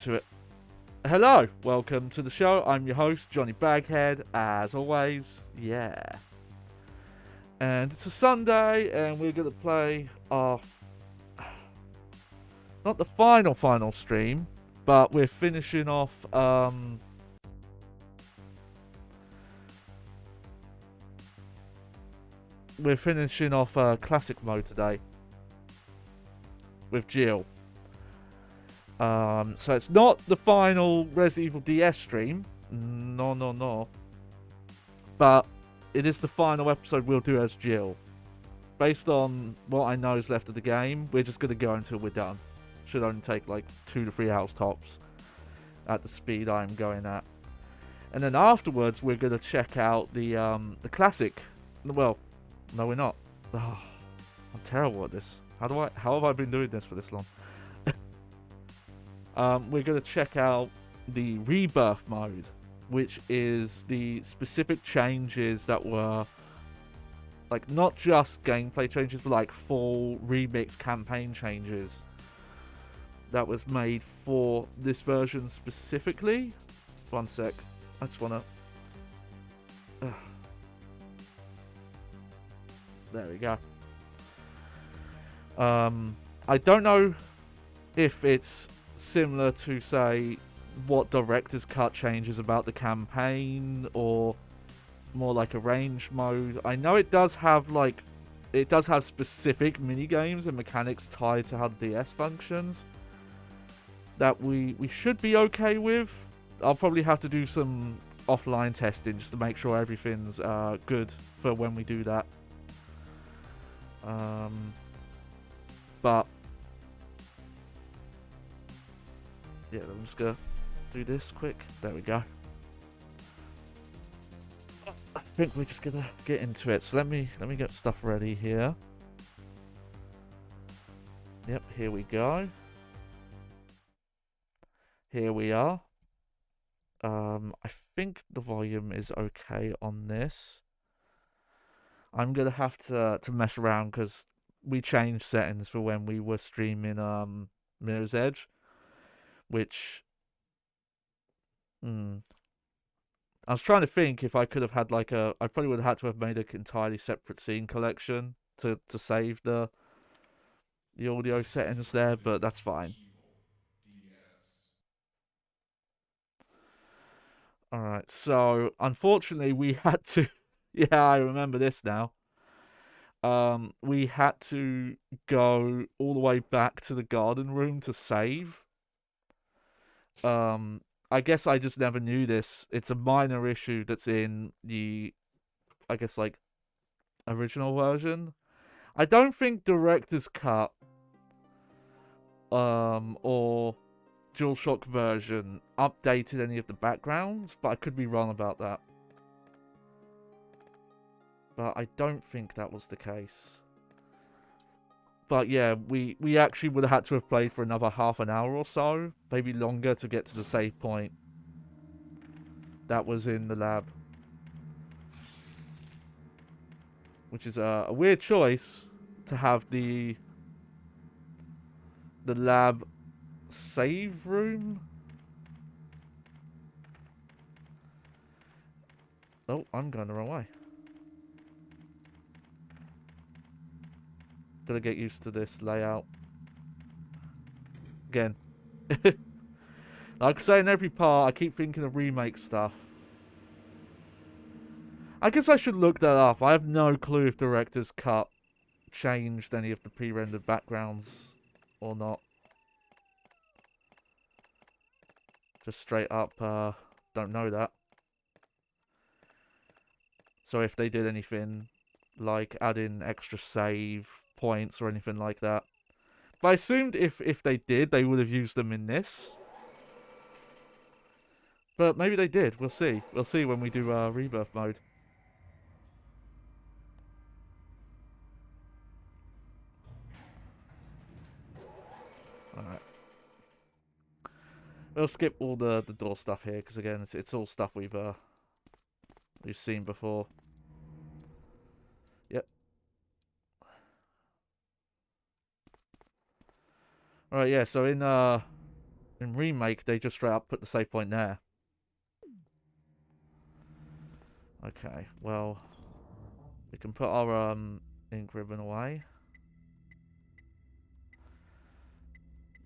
To it. Hello, welcome to the show. I'm your host, Johnny Baghead, as always. Yeah. And it's a Sunday, and we're going to play our. Not the final stream, but we're finishing off. We're finishing off classic mode today with Jill. So it's not the final Resident Evil DS stream. No. But it is the final episode we'll do as Jill. Based on what I know is left of the game, we're just going to go until we're done. Should only take like 2 to 3 hours tops at the speed I'm going at. And then afterwards, we're going to check out the classic. Well, no, we're not. Oh, I'm terrible at this. How have I been doing this for this long? We're going to check out the rebirth mode, which is the specific changes that were like not just gameplay changes, but like full remix campaign changes that was made for this version specifically. One sec, I just wanna. There we go. I don't know if it's similar to say what director's cut changes about the campaign or more like a range mode. I know it does have specific mini games and mechanics tied to how the DS functions that we should be okay with. I'll probably have to do some offline testing just to make sure everything's good for when we do that. But yeah, I'm just gonna do this quick. There we go. I think we're just gonna get into it. So let me get stuff ready here. Yep, here we go. Here we are. I think the volume is okay on this. I'm gonna have to mess around because we changed settings for when we were streaming Mirror's Edge, which I was trying to think if I could have had like I probably would have had to have made an entirely separate scene collection to save the audio settings there, but that's fine. Alright, so unfortunately we had to yeah, I remember this now. We had to go all the way back to the garden room to save. I guess I just never knew this. It's a minor issue that's in the I guess like original version. I don't think director's cut or DualShock version updated any of the backgrounds, but I could be wrong about that. But I don't think that was the case. But yeah, we actually would have had to have played for another half an hour or so, maybe longer, to get to the save point that was in the lab. Which is a weird choice to have the lab save room. Oh, I'm going the wrong way. Gotta get used to this layout. Again. Like I say in every part, I keep thinking of remake stuff. I guess I should look that up. I have no clue if Director's Cut changed any of the pre-rendered backgrounds or not. Just straight up, don't know that. So if they did anything like add in extra save points or anything like that. But I assumed if they did, they would have used them in this. But maybe they did. We'll see. We'll see when we do rebirth mode. Alright. We'll skip all the door stuff here because again, it's all stuff we've seen before. Yep. Alright, yeah. So in In Remake, they just straight up put the save point there. Okay, well, we can put our ink ribbon away.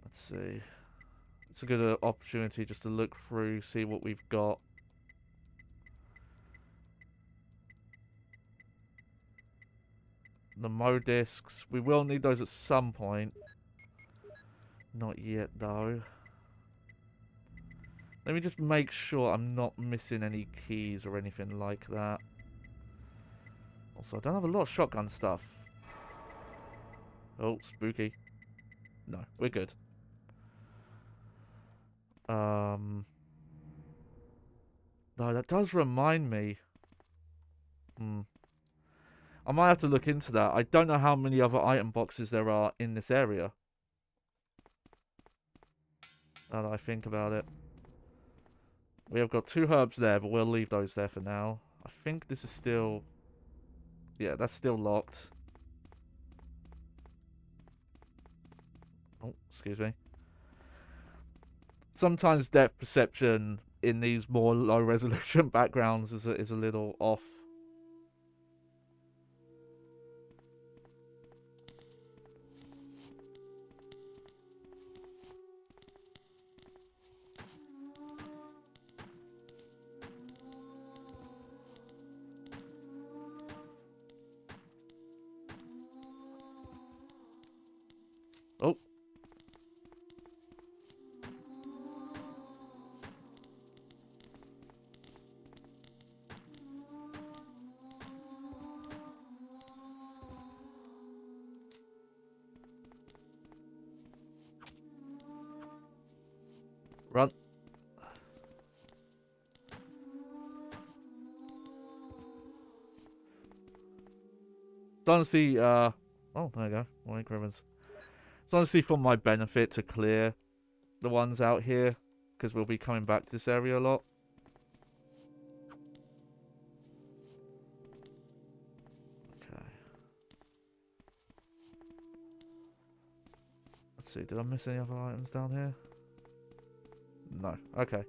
Let's see. It's a good opportunity just to look through, see what we've got. The Mo discs. We will need those at some point. Not yet, though. Let me just make sure I'm not missing any keys or anything like that. Also, I don't have a lot of shotgun stuff. Oh, spooky. No, we're good. No, that does remind me. I might have to look into that. I don't know how many other item boxes there are in this area. Now that I think about it. We have got 2 herbs there, but we'll leave those there for now. I think this is still... Yeah, that's still locked. Oh, excuse me. Sometimes depth perception in these more low resolution backgrounds is a little off. Oh. Run. It's honestly, oh, there you go. Morning ribbons. It's honestly for my benefit to clear the ones out here, because we'll be coming back to this area a lot. Okay. Let's see, did I miss any other items down here? No. Okay.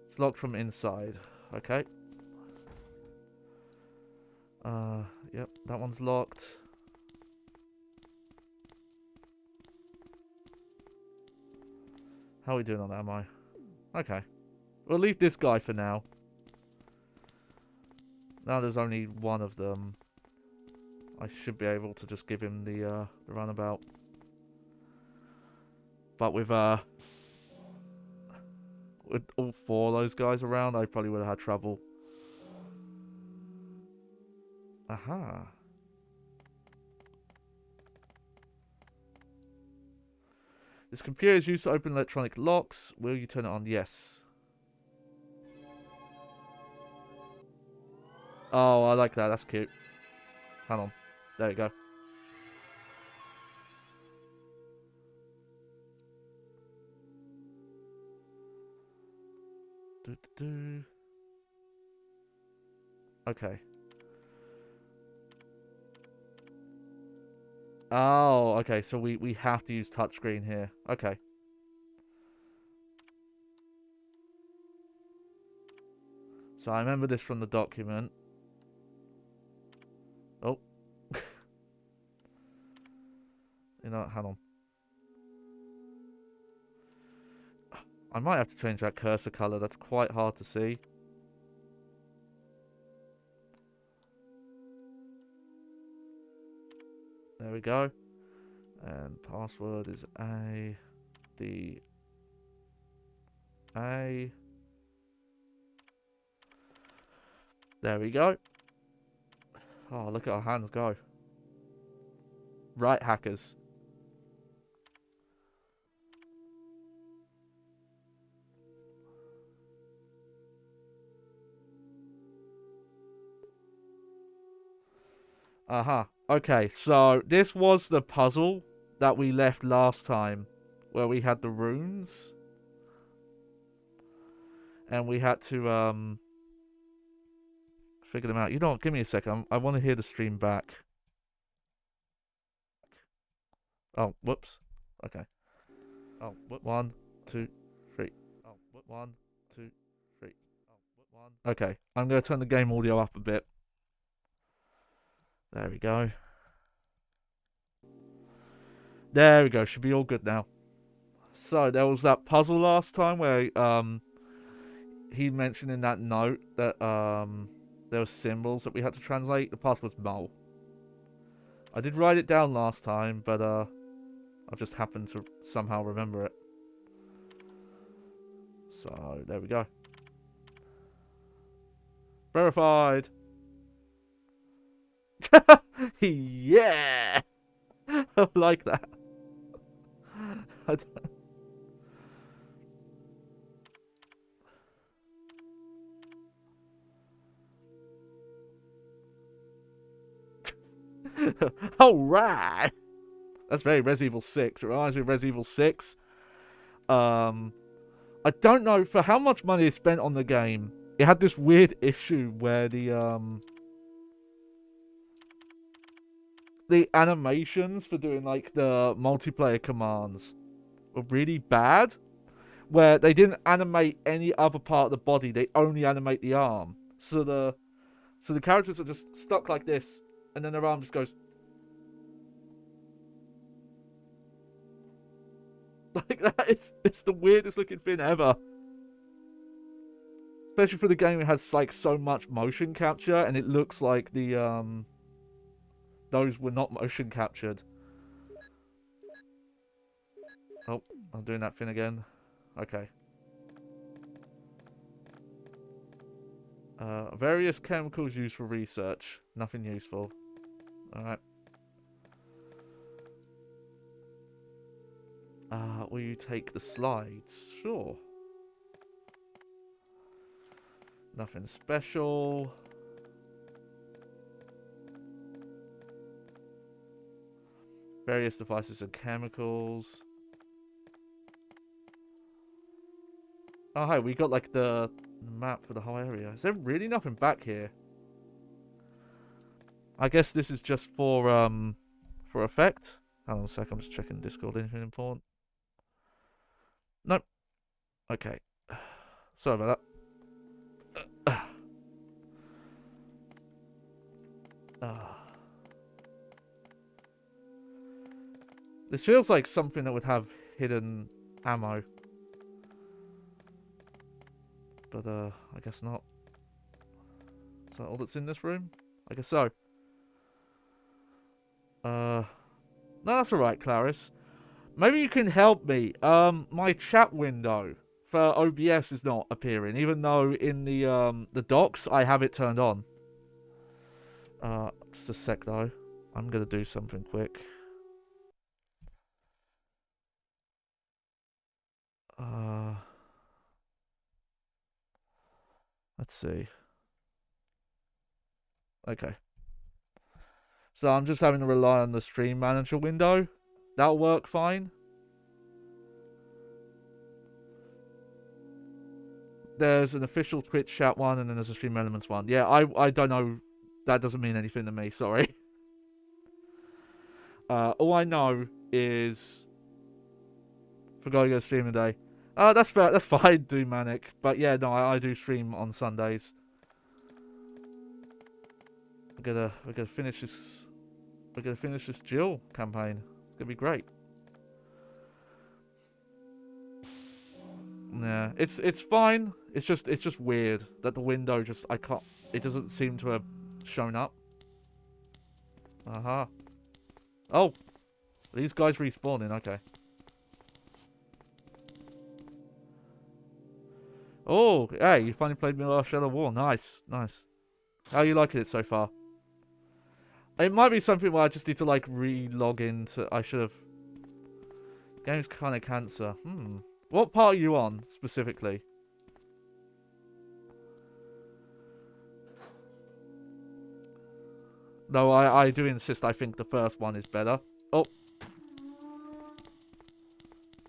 It's locked from inside. Okay. Yep, that one's locked. How are we doing on that, am I? Okay. We'll leave this guy for now. Now there's only one of them. I should be able to just give him the runabout. But with all 4 of those guys around, I probably would have had trouble. Aha. This computer is used to open electronic locks. Will you turn it on? Yes. Oh, I like that. That's cute. Hang on. There you go. Okay. Oh, okay. So we have to use touchscreen here. Okay. So I remember this from the document. Oh. You know, hang on. I might have to change that cursor color. That's quite hard to see. There we go. And password is A-D-A. There we go. Oh, look at our hands go. Right, hackers. Aha. Okay, so this was the puzzle that we left last time, where we had the runes. And we had to, figure them out. You know what? Give me a second. I want to hear the stream back. Oh, whoops. Okay. Oh, 1, 2, 3. Oh, 1, 2, 3. Oh, 1. Okay, I'm going to turn the game audio up a bit. There we go. There we go. Should be all good now. So there was that puzzle last time where he mentioned in that note that there were symbols that we had to translate. The path was mole. I did write it down last time, but I've just happened to somehow remember it. So there we go. Verified. Yeah, I like that. Alright. That's very Resident Evil 6. It reminds me of Resident Evil 6. I don't know for how much money is spent on the game. It had this weird issue where the animations for doing like the multiplayer commands were really bad. Where they didn't animate any other part of the body, they only animate the arm. So the characters are just stuck like this, and then their arm just goes like that. It's the weirdest looking thing ever. Especially for the game, it has like so much motion capture, and it looks like the those were not motion captured. Oh, I'm doing that thing again. Okay. Various chemicals used for research. Nothing useful. Alright. Will you take the slides? Sure. Nothing special. Various devices and chemicals. Oh, hi, we got like the map for the whole area. Is there really nothing back here? I guess this is just for effect. Hold on a sec, I'm just checking Discord. Anything important? Nope. Okay. Sorry about that. This feels like something that would have hidden ammo. But, I guess not. Is that all that's in this room? I guess so. No, that's alright, Clarice. Maybe you can help me. My chat window for OBS is not appearing, even though in the docs I have it turned on. Just a sec though. I'm gonna do something quick. Let's see. Okay. So I'm just having to rely on the stream manager window. That'll work fine. There's an official Twitch chat one, and then there's a Stream Elements one. Yeah, I don't know. That doesn't mean anything to me. Sorry. All I know is forgot to go stream today. That's fair. That's fine. Do Manic, but yeah, no, I do stream on Sundays. We're gonna finish this. We're gonna finish this Jill campaign. It's gonna be great. Yeah, it's fine. It's just weird that the window just I can't. It doesn't seem to have shown up. Aha. Oh, these guys respawning. Okay. Oh, hey, you finally played Middle Earth Shadow War. Nice, nice. How are you liking it so far? It might be something where I just need to like re-log into. I should have. Game's kind of cancer. What part are you on specifically? No, I do insist. I think the first one is better. Oh.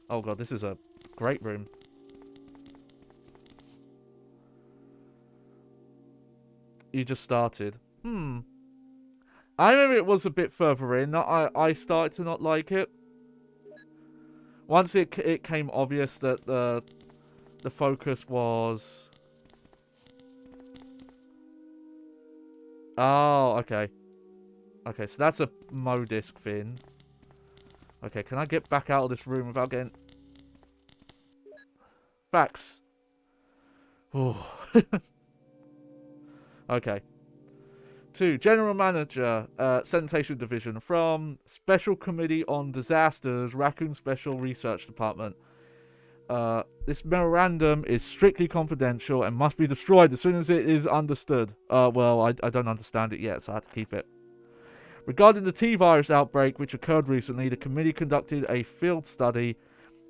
Oh god, this is a great room. You just started. I remember it was a bit further in. I started to not like it. Once it came obvious that the focus was... Oh, okay. Okay, so that's a Modisc thing. Okay, can I get back out of this room without getting... Facts. Okay. 2. General Manager, Sanitation Division. From Special Committee on Disasters, Raccoon Special Research Department. This memorandum is strictly confidential and must be destroyed as soon as it is understood. Well, I don't understand it yet, so I have to keep it. Regarding the T-virus outbreak which occurred recently, the committee conducted a field study.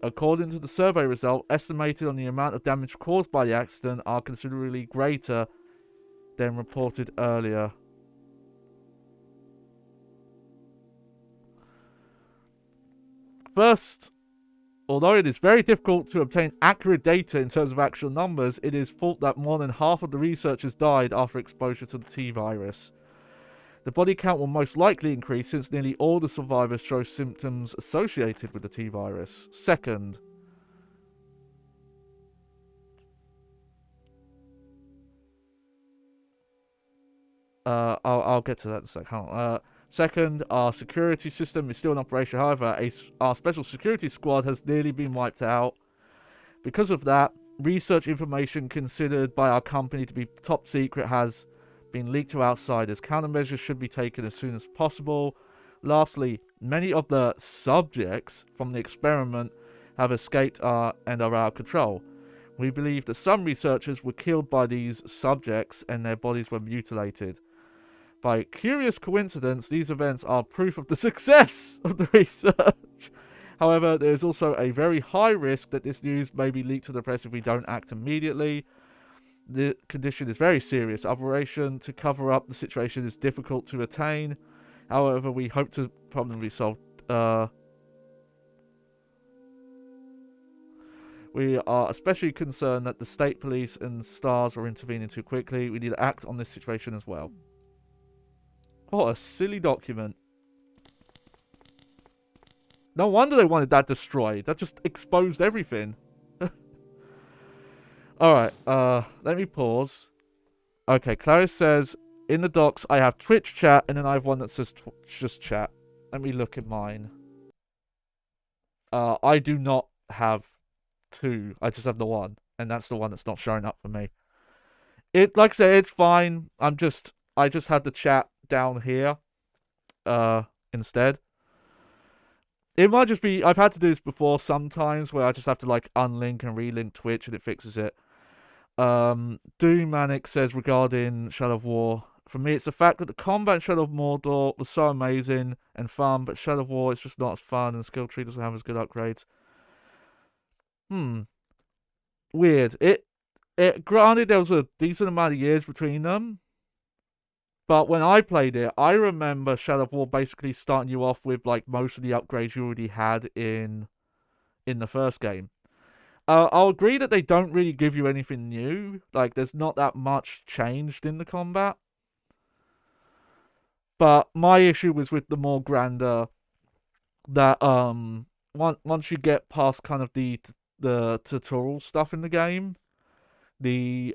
According to the survey result, estimated on the amount of damage caused by the accident are considerably greater than reported earlier. First, although it is very difficult to obtain accurate data in terms of actual numbers, it is thought that more than half of the researchers died after exposure to the T-virus. The body count will most likely increase since nearly all the survivors show symptoms associated with the T-virus. Second, I'll get to that in a second. Second, our security system is still in operation. However, our special security squad has nearly been wiped out. Because of that, research information considered by our company to be top secret has been leaked to outsiders. Countermeasures should be taken as soon as possible. Lastly, many of the subjects from the experiment have escaped and are out of control. We believe that some researchers were killed by these subjects and their bodies were mutilated. By curious coincidence, these events are proof of the success of the research. However, there is also a very high risk that this news may be leaked to the press if we don't act immediately. The condition is very serious. Operation to cover up the situation is difficult to attain. However, we hope to problem be solved. We are especially concerned that the state police and S.T.A.R.S are intervening too quickly. We need to act on this situation as well. What a silly document. No wonder they wanted that destroyed. That just exposed everything. Alright, let me pause. Okay, Clarice says, in the docs, I have Twitch chat, and then I have one that says just chat. Let me look at mine. I do not have 2. I just have the 1, and that's the one that's not showing up for me. Like I say, it's fine. I just had the chat down here, instead. It might just be, I've had to do this before sometimes, where I just have to, like, unlink and relink Twitch, and it fixes it. Doom Manic says regarding Shadow of War, for me it's the fact that the combat in Shadow of Mordor was so amazing and fun, but Shadow of War is just not as fun, and the skill tree doesn't have as good upgrades. Weird. It granted there was a decent amount of years between them, but when I played it, I remember Shadow of War basically starting you off with like most of the upgrades you already had in the first game. I'll agree that they don't really give you anything new. Like, there's not that much changed in the combat. But my issue was with the more grander that once you get past kind of the tutorial stuff in the game, the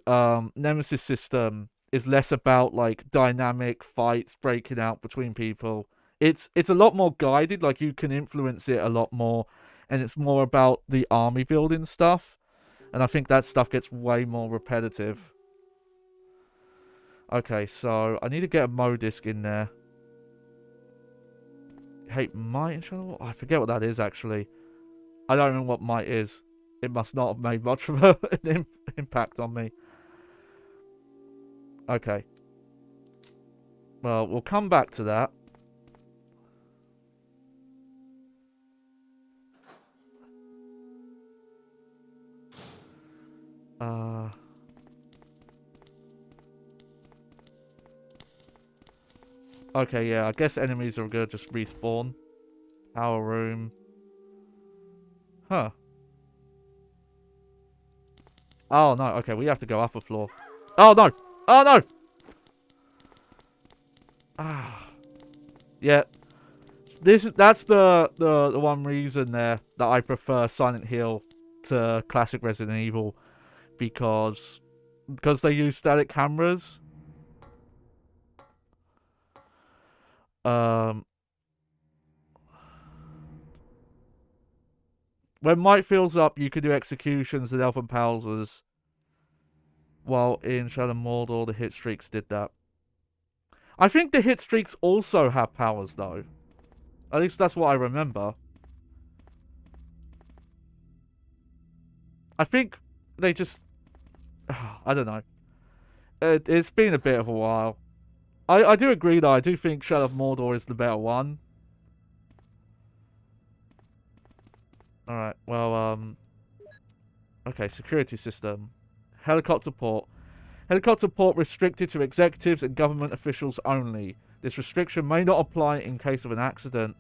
Nemesis system is less about like dynamic fights breaking out between people. It's a lot more guided. Like, you can influence it a lot more. And it's more about the army building stuff. And I think that stuff gets way more repetitive. Okay, so I need to get a Modisc in there. Hate Might in Shadow? I forget what that is, actually. I don't remember what Might is. It must not have made much of an impact on me. Okay. Well, we'll come back to that. Okay, yeah, I guess enemies are gonna just respawn. Power room. Huh. Oh, no. Okay, we have to go up a floor. Oh, no. Oh, no. Ah. Yeah. That's the one reason there that I prefer Silent Hill to classic Resident Evil, because they use static cameras. Um, when Might fills up, you can do executions and elven pauses. While in Shadow Mordor, the hit streaks did that. I think the hit streaks also have powers, though. At least that's what I remember. I think they just... I don't know. It's been a bit of a while. I do agree, though. I do think Shadow of Mordor is the better one. Alright, well, okay, security system. Helicopter port. Helicopter port restricted to executives and government officials only. This restriction may not apply in case of an accident.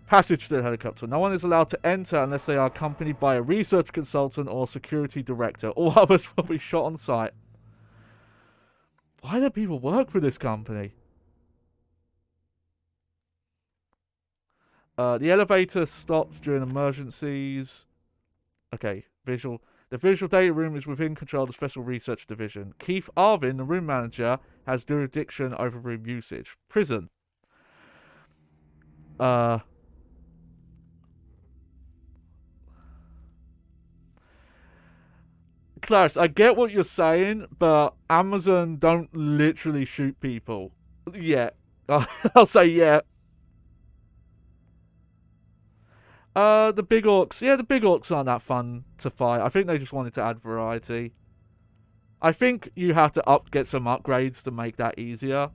Passage to the helicopter. No one is allowed to enter unless they are accompanied by a research consultant or security director. All others will be shot on sight. Why do people work for this company? The elevator stops during emergencies. Okay, visual. The visual data room is within control of the Special Research Division. Keith Arvin, the room manager, has jurisdiction over room usage. Prison. Clarice, I get what you're saying, but Amazon don't literally shoot people. Yeah. I'll say yeah. The big orcs. Yeah, the big orcs aren't that fun to fight. I think they just wanted to add variety. I think you have to get some upgrades to make that easier.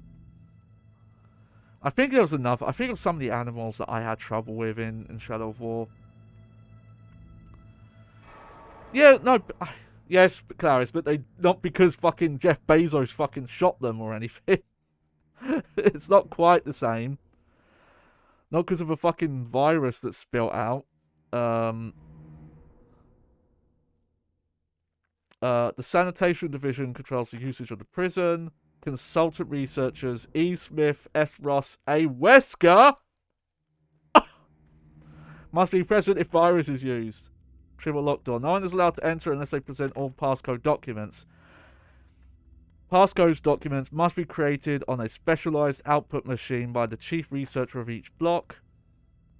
I think there was enough. I think it was some of the animals that I had trouble with in Shadow of War. Yeah, no, yes, Clarice, but they not because fucking Jeff Bezos fucking shot them or anything. It's not quite the same. Not because of a fucking virus that's spilt out. The sanitation division controls the usage of the prison. Consultant researchers E. Smith, S. Ross, A. Wesker must be present if virus is used. Triple lockdown. No one is allowed to enter unless they present all passcode documents. Passcode documents must be created on a specialized output machine by the chief researcher of each block.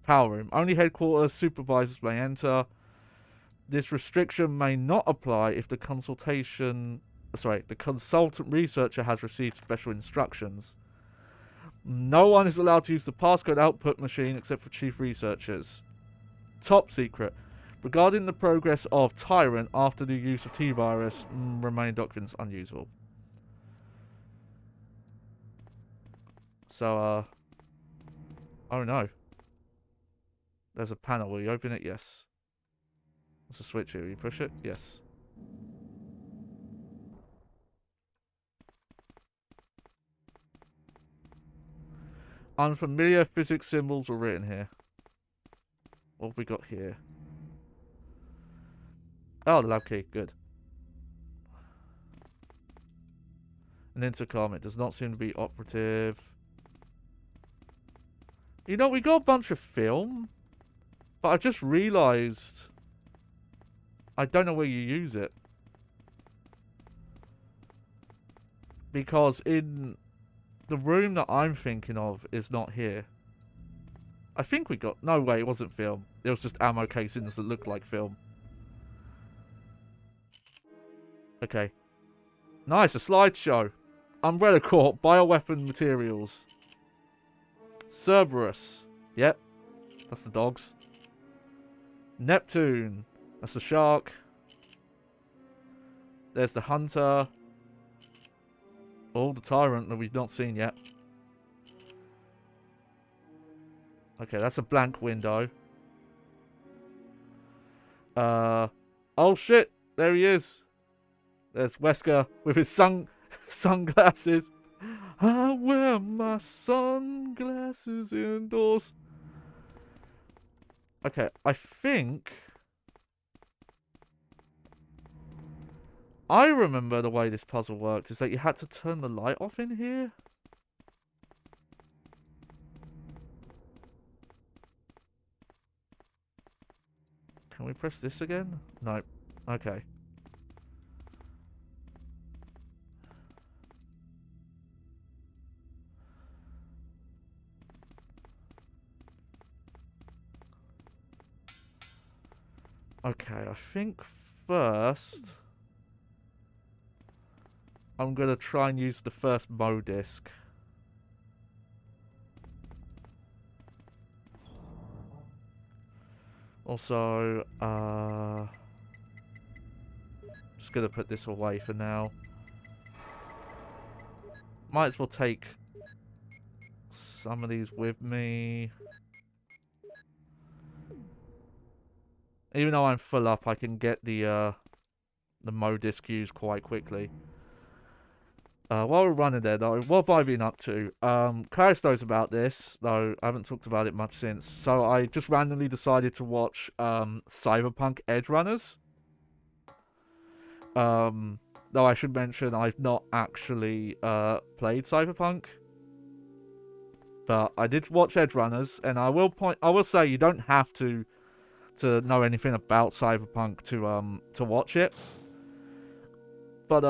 Power room. Only headquarters supervisors may enter. This restriction may not apply if the consultant researcher has received special instructions. No one is allowed to use the passcode output machine except for chief researchers. Top secret. Regarding the progress of Tyrant after the use of T-Virus, remaining documents unusable. So, oh no. There's a panel. Will you open it? Yes. There's a switch here. Will you push it? Yes. Unfamiliar physics symbols were written here. What have we got here? Oh, the lab key. Good. An intercom. It does not seem to be operative. You know, we got a bunch of film, but I just realised I don't know where you use it. Because in the room that I'm thinking of is not here. I think we got... No way, it wasn't film. It was just ammo casings that looked like film. Okay. Nice, a slideshow. Umbrella Corp, bioweapon materials. Cerberus. Yep. That's the dogs. Neptune. That's the shark. There's the hunter. Oh, the tyrant that we've not seen yet. Okay, that's a blank window. Oh shit, there he is. There's Wesker with his sunglasses. I wear my sunglasses indoors. Okay, I think I remember the way this puzzle worked is that you had to turn the light off in here. Can we press this again? No. Okay. Okay, I think first I'm gonna try and use the first Mo disc. Also, just gonna put this away for now. Might as well take some of these with me. Even though I'm full up, I can get the Mo disc used quite quickly. While we're running there, though, what have I been up to? Clarice knows about this, though I haven't talked about it much since. So I just randomly decided to watch Cyberpunk Edge Runners. Though I should mention I've not actually played Cyberpunk, but I did watch Edge Runners, and I will say you don't have to know anything about Cyberpunk to watch it. But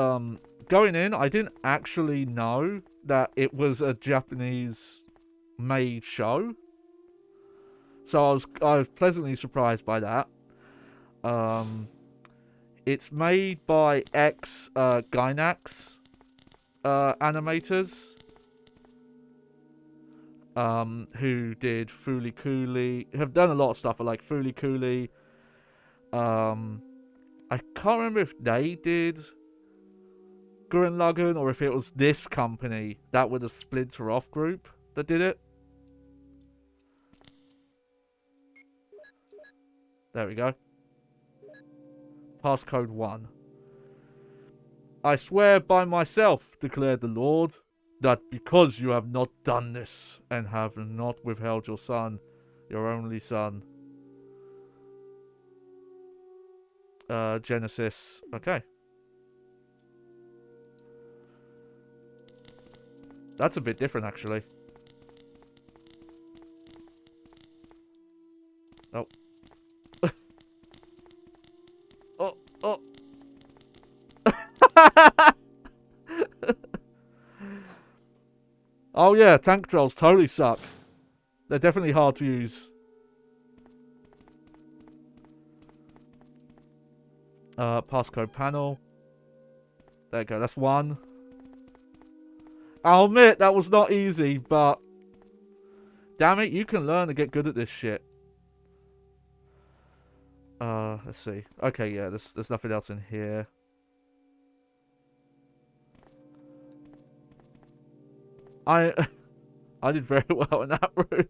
going in, I didn't actually know that it was a Japanese-made show, so I was pleasantly surprised by that. It's made by Gainax animators, who did Fooly Cooly, have done a lot of stuff, but like Fooly Cooly. I can't remember if they did Gurren Lagann or if it was this company that were the Splinter Off group that did it. There we go. Passcode 1. I swear by myself, declared the Lord, that because you have not done this, and have not withheld your son, your only son. Genesis. Okay. That's a bit different, actually. Oh. Oh, oh. Oh yeah, tank trolls totally suck. They're definitely hard to use. Passcode panel. There you go, that's 1. I'll admit, that was not easy, but damn it, you can learn to get good at this shit. Let's see. Okay, yeah, there's nothing else in here. I did very well in that room.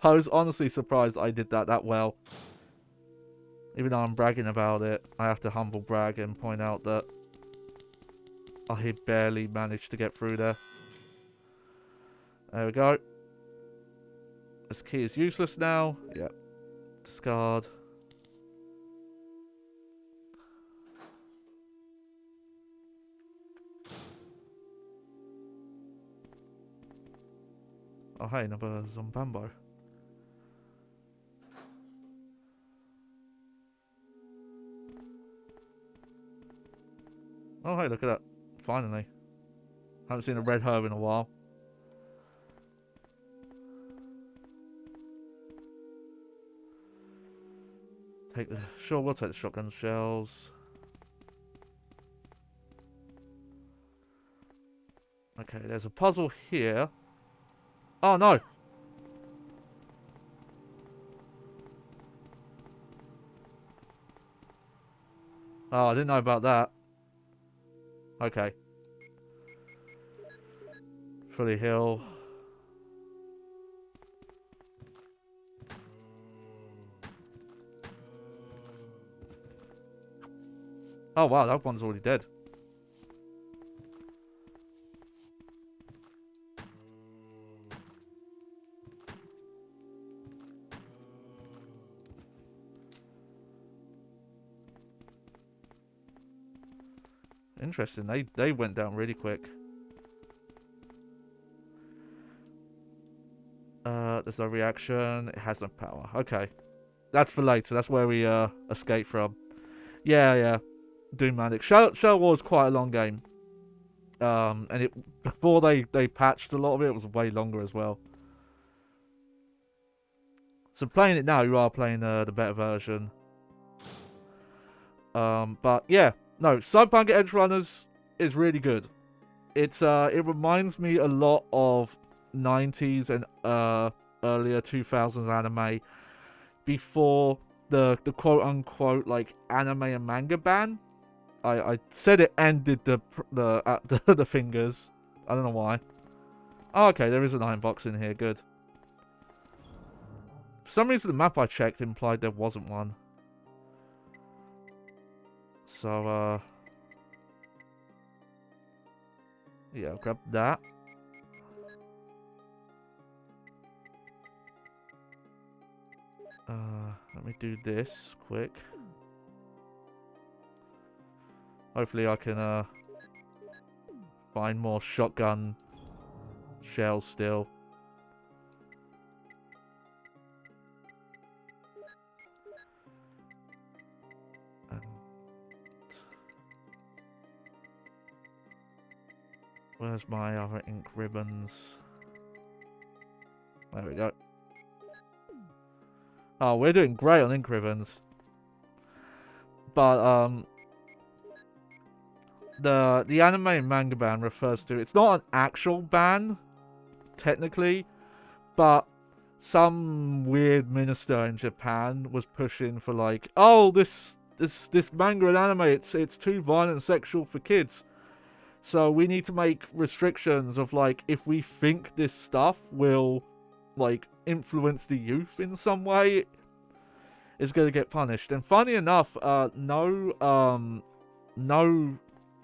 I was honestly surprised I did that well. Even though I'm bragging about it, I have to humble brag and point out that I barely managed to get through there. There we go. This key is useless now. Yep. Discard. Oh hey, another Zombambo. Oh hey, look at that. Finally. Haven't seen a red herb in a while. Sure, we'll take the shotgun shells. Okay, there's a puzzle here. Oh no! Oh, I didn't know about that. Okay. Fully heal. Oh wow, that one's already dead. Interesting, they went down really quick. There's no reaction, it has no power. Okay. That's for later. That's where we escape from. Yeah, yeah. Doom Manic. Shadow War is quite a long game. And it before they patched a lot of it, it was way longer as well. So playing it now, you are playing the better version. But yeah, no, Cyberpunk Edge Runners is really good. It reminds me a lot of 90s and earlier 2000s anime before the quote unquote like anime and manga ban. I said it ended the fingers. I don't know why. Oh, okay, there is an iron box in here. Good. For some reason, the map I checked implied there wasn't one. So, yeah, I'll grab that. Let me do this quick. Hopefully I can, find more shotgun shells still. Where's my other ink ribbons? There we go. Oh, we're doing great on ink ribbons. But, the anime and manga ban refers to... It's not an actual ban, technically, but some weird minister in Japan was pushing for like, oh, this manga and anime, it's too violent and sexual for kids. So we need to make restrictions of like, if we think this stuff will like influence the youth in some way, it's going to get punished. And funny enough, no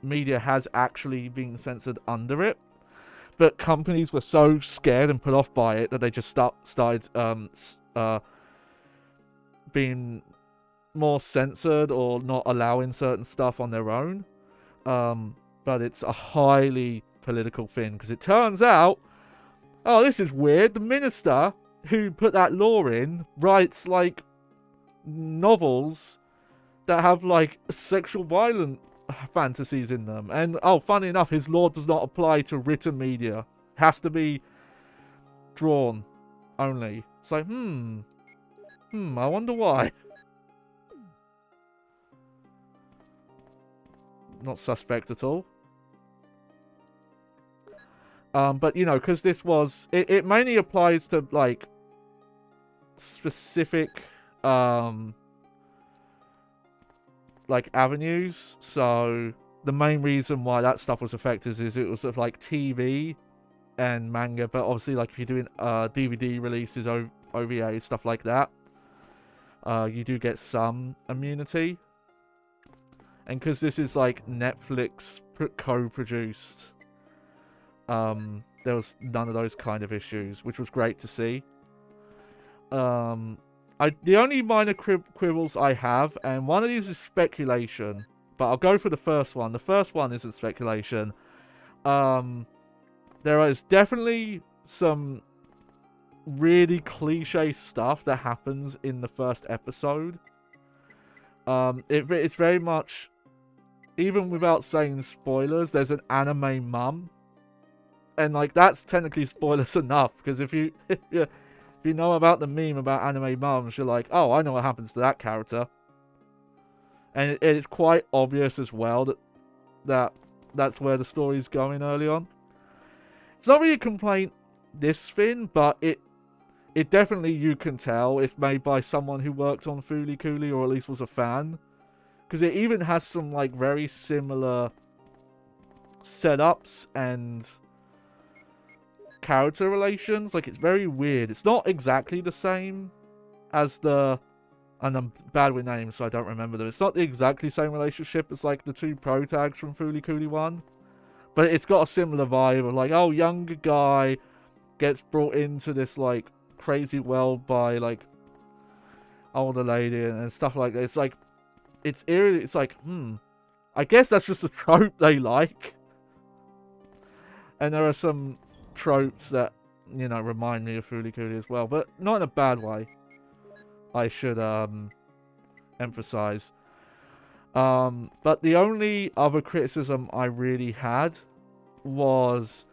media has actually been censored under it, but companies were so scared and put off by it that they just started being more censored or not allowing certain stuff on their own. But it's a highly political thing, because it turns out, oh, this is weird, the minister who put that law in writes like novels that have like sexual violent fantasies in them. And oh, funny enough, his law does not apply to written media. It has to be drawn only. It's like, I wonder why. Not suspect at all. But you know, because this was, it mainly applies to like specific like avenues. So the main reason why that stuff was affected is it was sort of like TV and manga, but obviously like if you're doing DVD releases, OVA, stuff like that, you do get some immunity. And because this is like Netflix co-produced, there was none of those kind of issues, which was great to see. The only minor quibbles I have, and one of these is speculation, but I'll go for the first one. The first one isn't speculation. There is definitely some really cliche stuff that happens in the first episode. It's very much, even without saying spoilers, there's an anime mum. And like that's technically spoilers enough, because if you know about the meme about anime mums, you're like, oh, I know what happens to that character. And it's quite obvious as well that's where the story's going early on. It's not really a complaint, this spin, but it definitely, you can tell it's made by someone who worked on Fooly Cooly, or at least was a fan. Because it even has some like very similar setups and character relations. Like, it's very weird. It's not exactly the same as and I'm bad with names, so I don't remember them. It's not the exactly same relationship as like the two pro tags from Fooly Cooly 1, but it's got a similar vibe of like, oh, younger guy gets brought into this like crazy world by like older lady and stuff like that. It's like, it's eerie. It's like, I guess that's just a trope they like. And there are some tropes that, you know, remind me of Fooly Cooly as well, but not in a bad way. I should emphasize. But the only other criticism I really had was,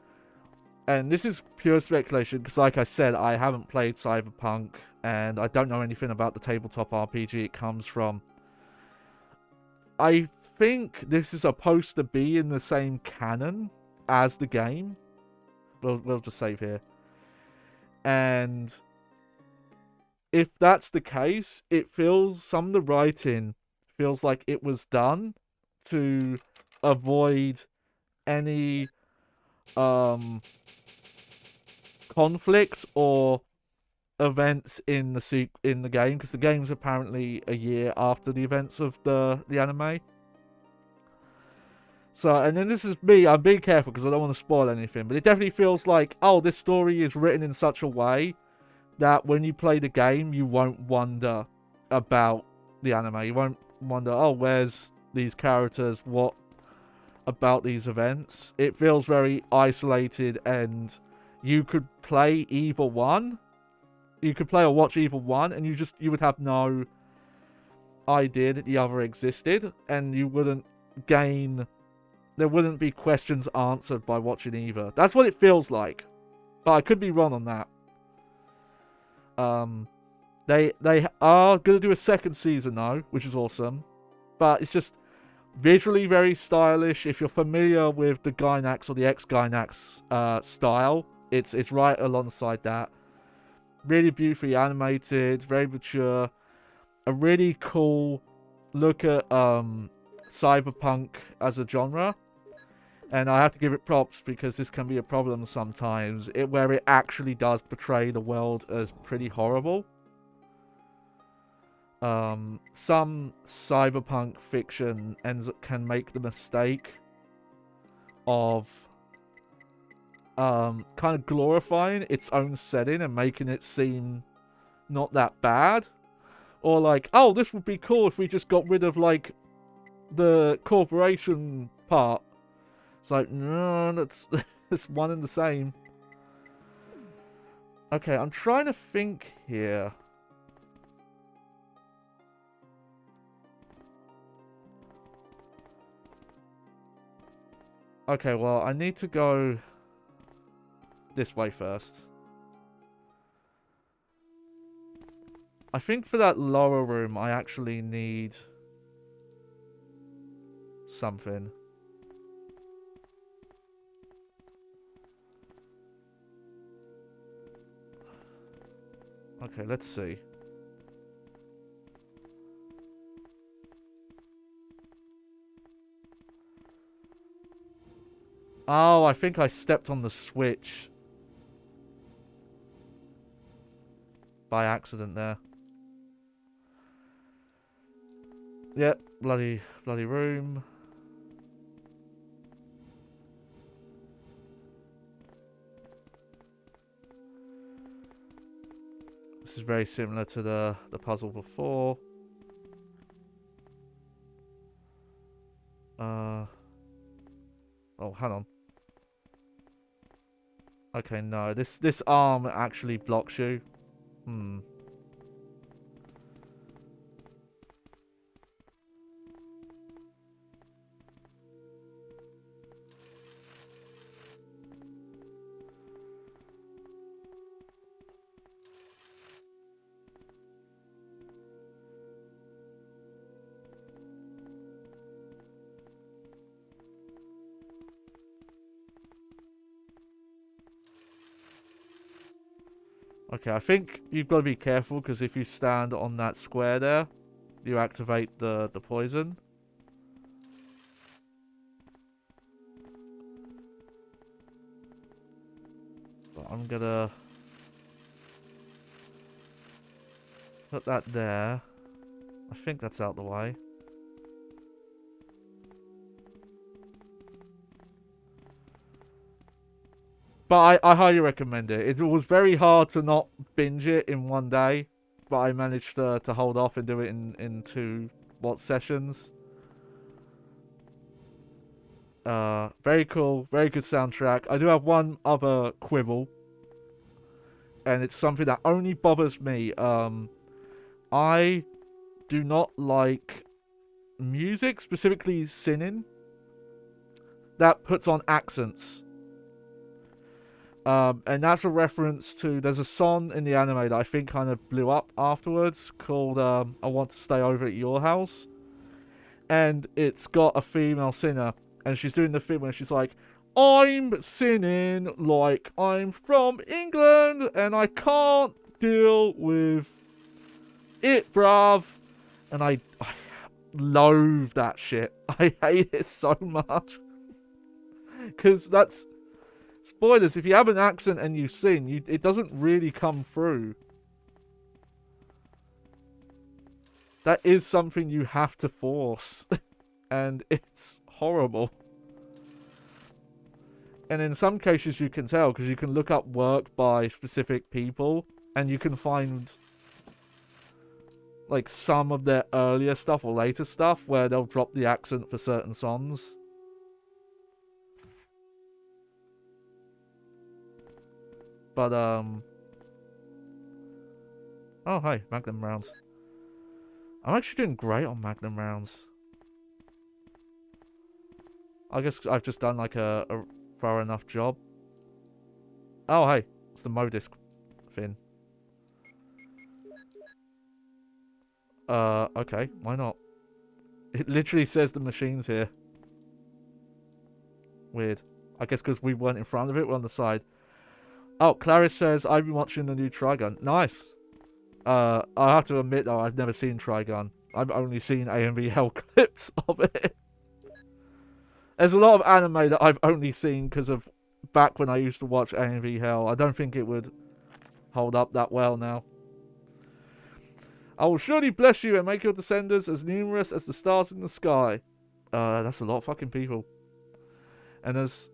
and this is pure speculation because, like I said, I haven't played Cyberpunk and I don't know anything about the tabletop RPG it comes from. I think this is supposed to be in the same canon as the game. We'll just save here. And if that's the case, it feels, some of the writing feels like it was done to avoid any conflicts or events in the game, because the game's apparently a year after the events of the anime. So, and then this is me, I'm being careful because I don't want to spoil anything, but it definitely feels like, oh, this story is written in such a way that when you play the game, you won't wonder about the anime. You won't wonder, oh, where's these characters? What about these events? It feels very isolated, and you could play either one. You could play or watch either one, and you would have no idea that the other existed, and you wouldn't gain. There wouldn't be questions answered by watching either. That's what it feels like, but I could be wrong on that. They are gonna do a second season though, which is awesome, but it's just visually very stylish. If you're familiar with the Gainax or the ex-Gainax style, it's right alongside that. Really beautifully animated, very mature. A really cool look at cyberpunk as a genre. And I have to give it props because this can be a problem sometimes, where it actually does portray the world as pretty horrible. Some cyberpunk fiction can make the mistake of kind of glorifying its own setting and making it seem not that bad. Or like, oh, this would be cool if we just got rid of like the corporation part. It's like, no, that's it's one and the same. Okay, I'm trying to think here. Okay, well, I need to go this way first. I think for that lower room, I actually need something. Okay, let's see. Oh, I think I stepped on the switch by accident there. Yep, bloody room. This is very similar to the puzzle before. Oh, hang on. Okay, no. This arm actually blocks you. Okay, I think you've got to be careful because if you stand on that square there, you activate the poison. But I'm gonna put that there. I think that's out the way. But I highly recommend it. It was very hard to not binge it in one day, but I managed to hold off and do it in two sessions. Very cool, very good soundtrack. I do have one other quibble, and it's something that only bothers me. I do not like music, specifically singing, that puts on accents. And that's a reference to, there's a song in the anime that I think kind of blew up afterwards called I Want to Stay Over at Your House. And it's got a female singer, and she's doing the thing where she's like, I'm singing like I'm from England, and I can't deal with it, bruv. And I loathe that shit. I hate it so much. Because that's... Spoilers, if you have an accent and you sing, it doesn't really come through. That is something you have to force. And it's horrible. And in some cases you can tell, because you can look up work by specific people, and you can find like some of their earlier stuff or later stuff where they'll drop the accent for certain songs. But oh hey, Magnum rounds. I'm actually doing great on Magnum rounds. I guess I've just done like a thorough enough job. Oh hey, it's the Modisc thing. Okay, why not? It literally says the machine's here. Weird. I guess because we weren't in front of it, we're on the side. Oh, Clarice says, I've been watching the new Trigun. Nice. I have to admit though, I've never seen Trigun. I've only seen AMV Hell clips of it. There's a lot of anime that I've only seen because of back when I used to watch AMV Hell. I don't think it would hold up that well now. I will surely bless you and make your descendants as numerous as the stars in the sky. That's a lot of fucking people. And as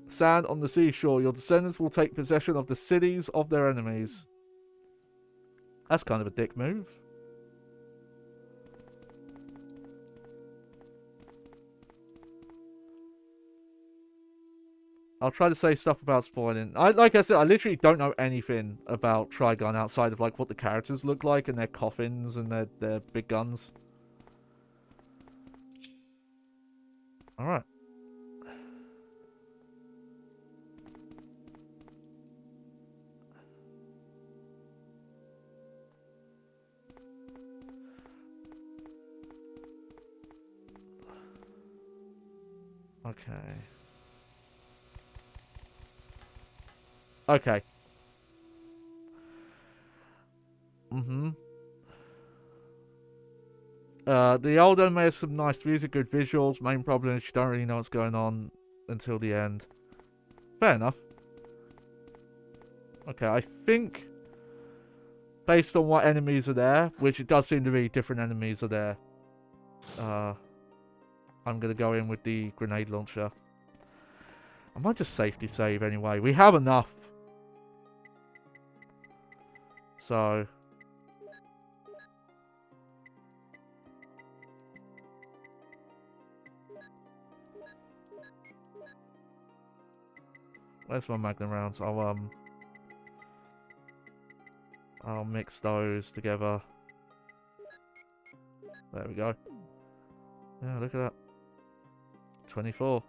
sand on the seashore, your descendants will take possession of the cities of their enemies. That's kind of a dick move. I'll try to say stuff about spoiling. Like I said, I literally don't know anything about Trigun outside of like what the characters look like and their coffins and their big guns. Alright. Okay. Okay. The old anime has some nice music, good visuals. Main problem is you don't really know what's going on until the end. Fair enough. Okay, I think based on what enemies are there, which it does seem to be different enemies are there, I'm going to go in with the grenade launcher. I might just safety save anyway. We have enough. So... Where's my Magnum rounds? I'll mix those together. There we go. Yeah, look at that. 24.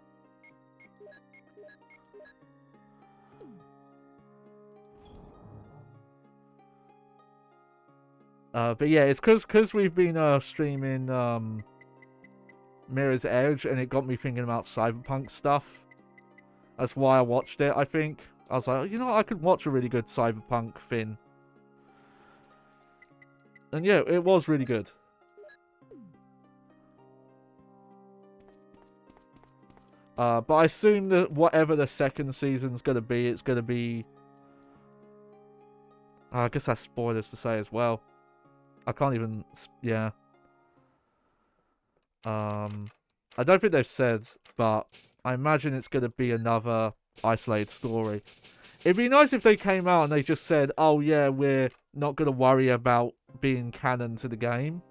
But yeah, it's cause we've been streaming Mirror's Edge, and it got me thinking about cyberpunk stuff. That's why I watched it, I think. I was like, you know what, I could watch a really good cyberpunk thing. And yeah, it was really good. But I assume that whatever the second season's gonna be, it's gonna be... I guess that's spoilers to say as well. I can't even... Yeah. I don't think they've said, but I imagine it's gonna be another isolated story. It'd be nice if they came out and they just said, oh yeah, we're not gonna worry about being canon to the game.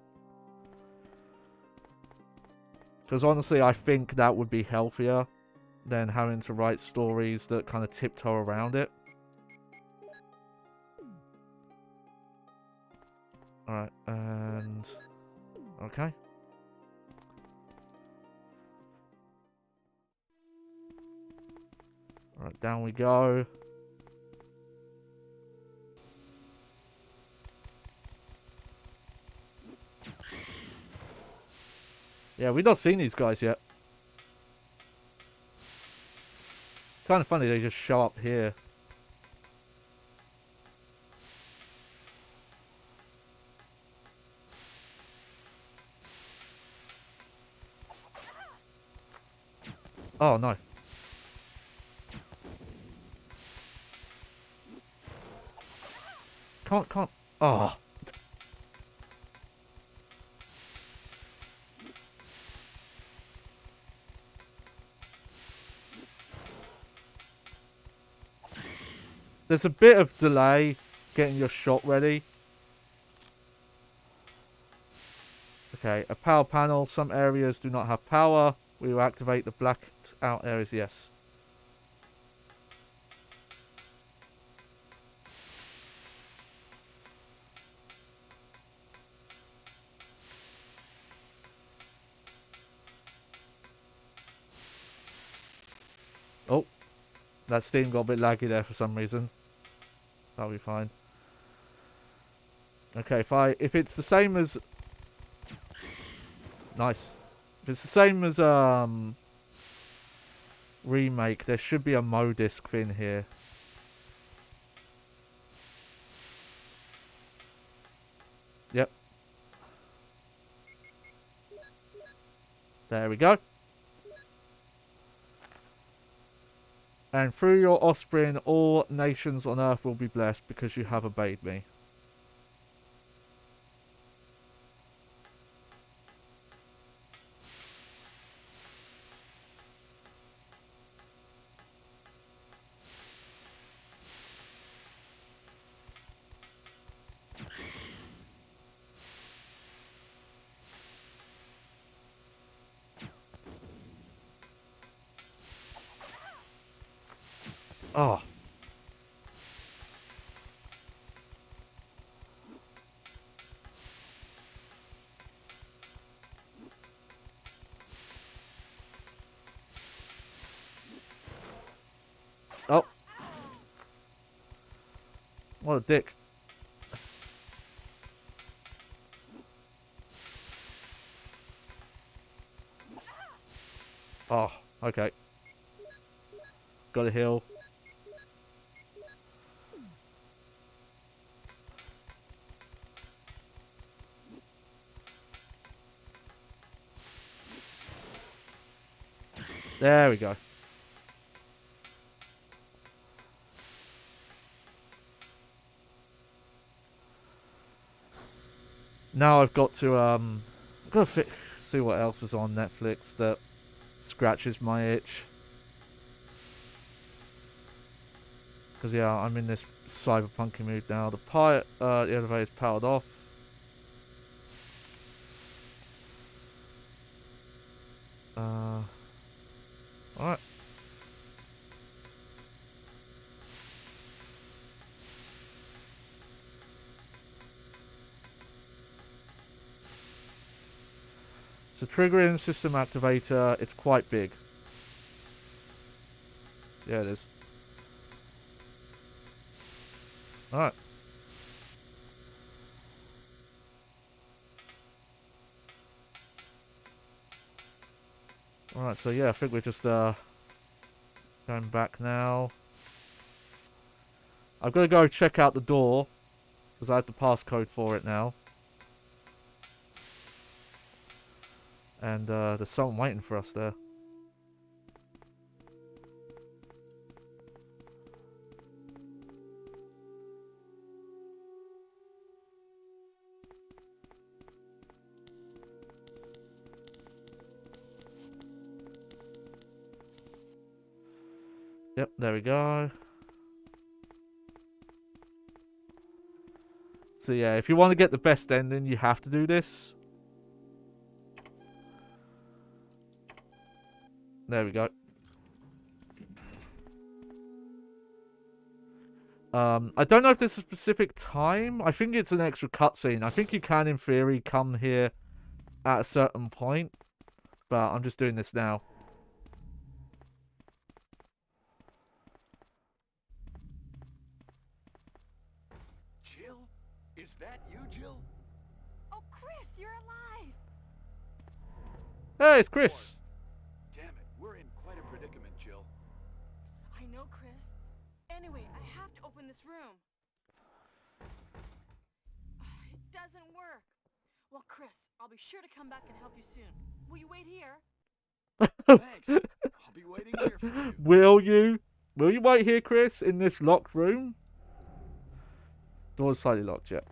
Because honestly, I think that would be healthier than having to write stories that kind of tiptoe around it. Alright, and... Okay. Alright, down we go. Yeah, we've not seen these guys yet. Kind of funny they just show up here. Oh, no. Can't. Oh. There's a bit of delay getting your shot ready. Okay, a power panel. Some areas do not have power. We will activate the blacked out areas, yes. Oh, that steam got a bit laggy there for some reason. That'll be fine. Okay, if it's the same as... Nice. If it's the same as remake, there should be a modisc thing here. Yep. There we go. And through your offspring, all nations on earth will be blessed because you have obeyed me. Oh. Oh. What a dick. Oh, okay. Got a heal. There we go. Now I've got to I've got to see what else is on Netflix that scratches my itch. Because yeah, I'm in this cyberpunky mood now. The elevator's powered off. Alright. So triggering system activator, it's quite big. Yeah, it is. Alright. Alright, so yeah, I think we're just going back now. I've got to go check out the door, because I have the passcode for it now. And there's someone waiting for us there. Yep, there we go. So yeah, if you want to get the best ending, you have to do this. There we go. I don't know if there's a specific time. I think it's an extra cutscene. I think you can, in theory, come here at a certain point. But I'm just doing this now. Jill? Is that you, Jill? Oh, Chris, you're alive! Hey, it's Of Chris. course. Damn it, we're in quite a predicament, Jill. I know, Chris. Anyway, I have to open this room. It doesn't work. Well, Chris, I'll be sure to come back and help you soon. Will you wait here? Thanks. I'll be waiting here for you. Will you? Will you wait here, Chris, in this locked room? Door's slightly locked yet.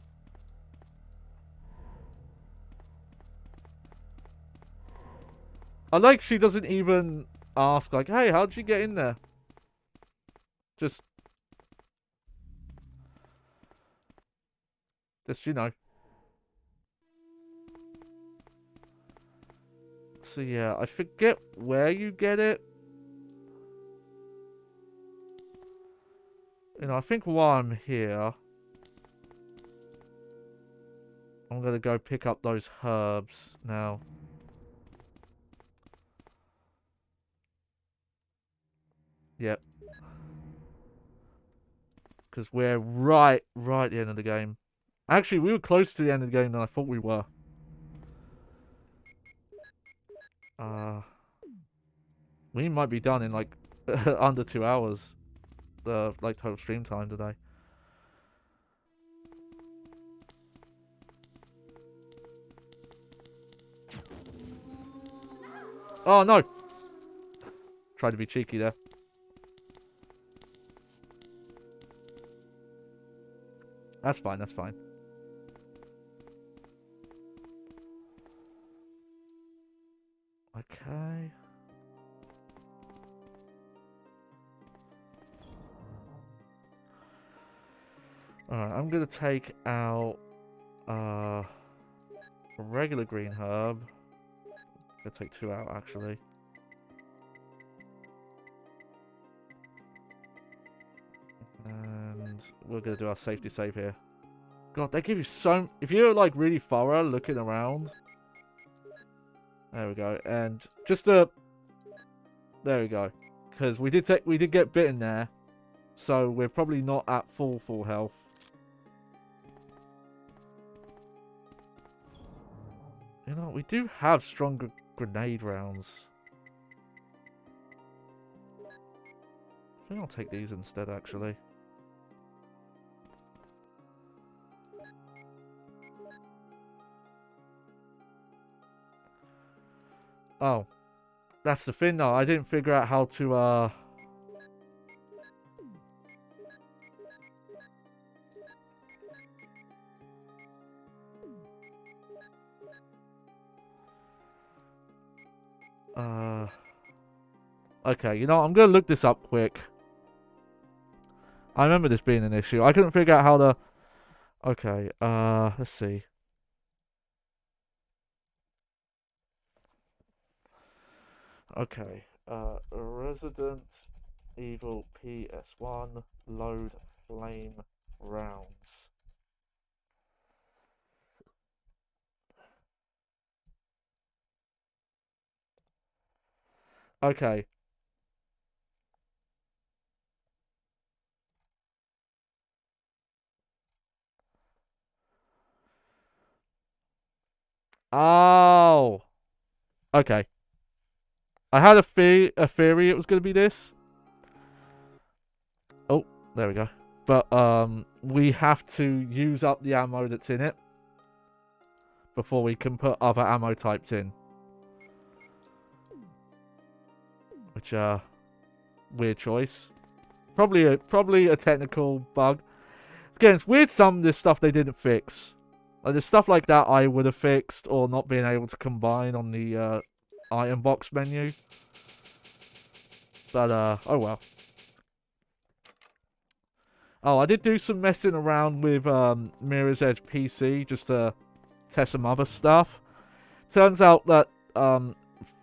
I like she doesn't even ask, like, hey, how'd you get in there? Just, you know. So yeah, I forget where you get it. You know, I think while I'm here, I'm gonna go pick up those herbs now. Yep. Because we're right at the end of the game. Actually, we were closer to the end of the game than I thought we were. We might be done in like under 2 hours. The like total stream time today. Oh no! Tried to be cheeky there. That's fine, that's fine. Okay. Alright, I'm gonna take out a regular green herb. Gonna take 2 out actually. And we're gonna do our safety save here. God, they give you so... If you're like really thorough looking around. There we go. And just a... There we go. Because we did get bitten there. So we're probably not at full health. You know, we do have stronger grenade rounds. I think I'll take these instead, actually. Oh. That's the thing, though. I didn't figure out how to, Okay, you know, I'm gonna look this up quick. I remember this being an issue. I couldn't figure out how to... Okay, let's see. Okay, Resident Evil PS1 load flame rounds. Okay. Oh. Okay. I had a theory it was going to be this. Oh, there we go. But, we have to use up the ammo that's in it before we can put other ammo types in. Which, weird choice. Probably a technical bug. Again, it's weird some of this stuff they didn't fix. Like, there's stuff like that I would have fixed or not being able to combine on the, item box menu. But, oh well. Oh, I did do some messing around with Mirror's Edge PC just to test some other stuff. Turns out that,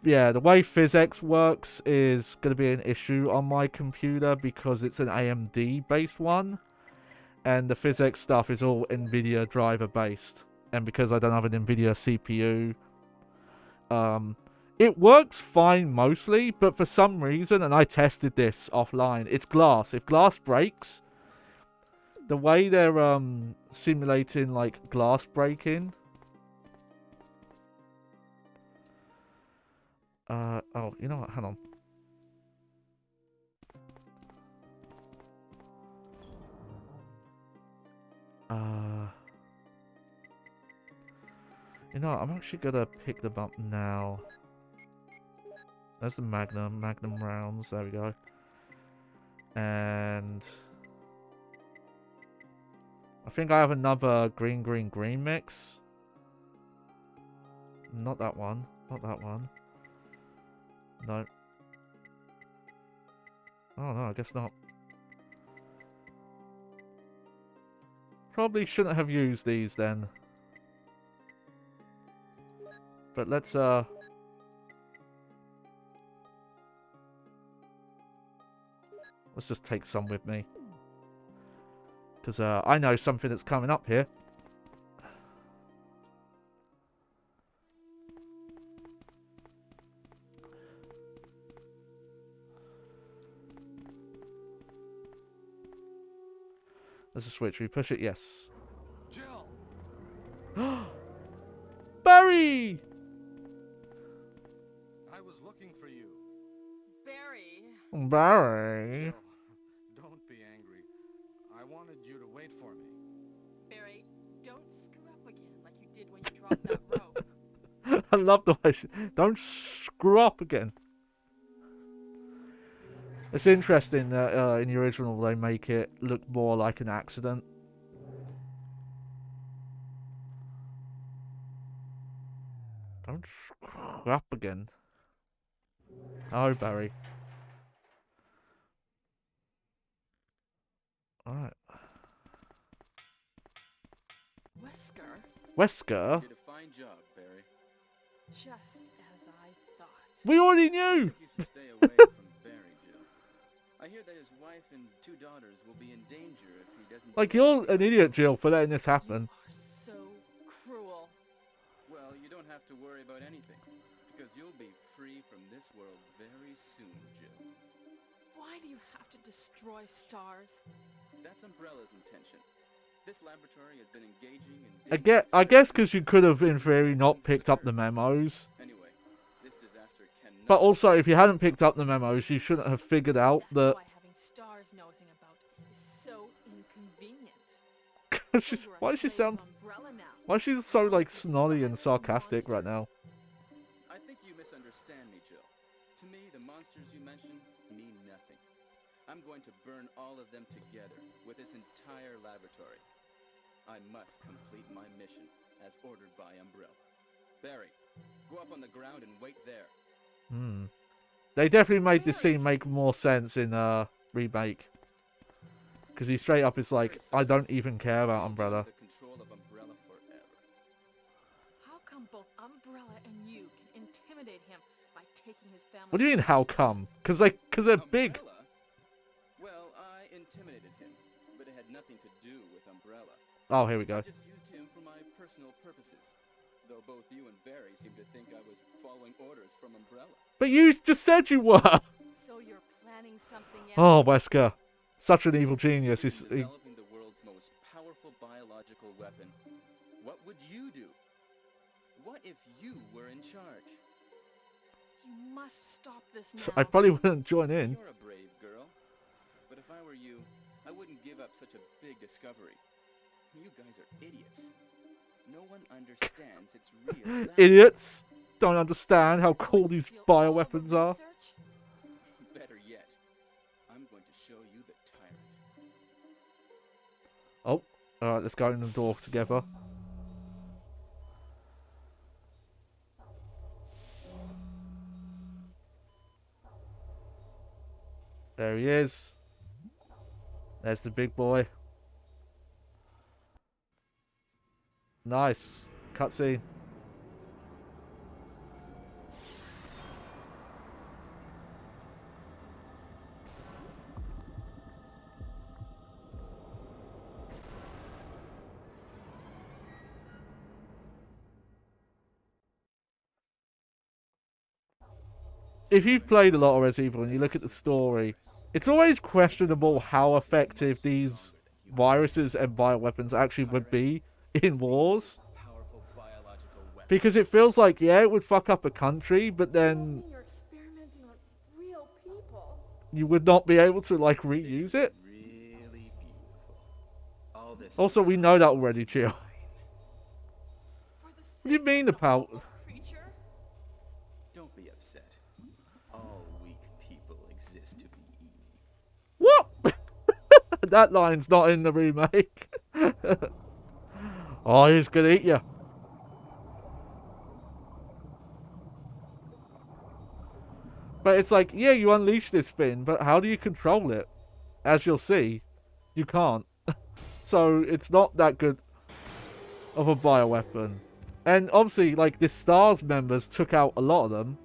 yeah, the way PhysX works is going to be an issue on my computer because it's an AMD-based one. and the physics stuff is all NVIDIA driver based. And because I don't have an NVIDIA CPU, it works fine mostly, but for some reason, and I tested this offline, it's glass. If glass breaks, the way they're simulating like glass breaking. Oh, you know what? Hang on. You know what? I'm actually gonna pick them up now. There's the Magnum rounds. There we go. And I think I have another green mix. Not that one. Not that one. No. Oh no, I guess not. Probably shouldn't have used these then. But let's just take some with me. Because I know something that's coming up here. There's a switch. We push it, yes. Jill! Barry! I was looking for you. Barry. Barry. Jill, don't be angry. I wanted you to wait for me. Barry, don't screw up again like you did when you dropped that rope. I love the way she... Don't screw up again. It's interesting that in the original they make it look more like an accident. Don't screw up again. Oh, Barry. Alright. Wesker? Wesker? You did a fine job, Barry. Just as I thought. We already I knew! think you should stay away from Barry, Jill. I hear that his wife and 2 daughters will be in danger if he doesn't... Like, you're an idiot, Jill, for letting this happen. You are so cruel. Well, you don't have to worry about anything, because you'll be free from this world very soon, Jill. Why do you have to destroy stars? That's Umbrella's intention. This laboratory has been engaging in... I guess because you could have, in theory, not picked up the memos. Anyway, this disaster cannot... But also, if you hadn't picked up the memos, you shouldn't have figured out That's that... why having stars nosing about is so inconvenient. Why does she sound... Why is she so, like, snotty and sarcastic right now? I think you misunderstand me, Jill. To me, the monsters you mentioned mean nothing. I'm going to burn all of them together with this entire laboratory. I must complete my mission, as ordered by Umbrella. Barry, go up on the ground and wait there. They definitely made this scene make more sense in remake. Because he straight up is like, I don't even care about Umbrella. The control of Umbrella forever. How come both Umbrella and you can intimidate him by taking his family? What do you mean, how come? Because they're big. Umbrella? Well, I intimidated him, but it had nothing to do with Umbrella. Oh, here we I go. just used him for my personal purposes. Though both you and Barry seem to think I was following orders from Umbrella. But you just said you were! So you're planning something Oh, else? Wesker. Such an evil genius. He's developing the world's most powerful biological weapon. What would you do? What if you were in charge? You must stop this now. I probably wouldn't join in. You're a brave girl. But if I were you, I wouldn't give up such a big discovery. You guys are idiots. No one understands its real value. Idiots! Don't understand how cool these bioweapons are. Better yet, I'm going to show you the tyrant. Oh, alright, let's go in the door together. There he is. There's the big boy. Nice. Cutscene. if you've played a lot of Resident Evil and you look at the story, it's always questionable how effective these viruses and bioweapons actually would be in wars. Powerful biological weapon. Because it feels like, yeah, it would fuck up a country, but You don't then mean you're experimenting on real people? you would not be able to, like, This reuse is it. really beautiful. All this Also, we know that already, Chill. For the What do you sake mean of the about... awful creature? Don't be upset. All weak people exist to be eaten. What? That line's not in the remake. Oh, he's gonna eat you. But it's like, yeah, you unleash this thing, but how do you control it? As you'll see, you can't. So it's not that good of a bioweapon. And obviously, like, the S.T.A.R.S members took out a lot of them.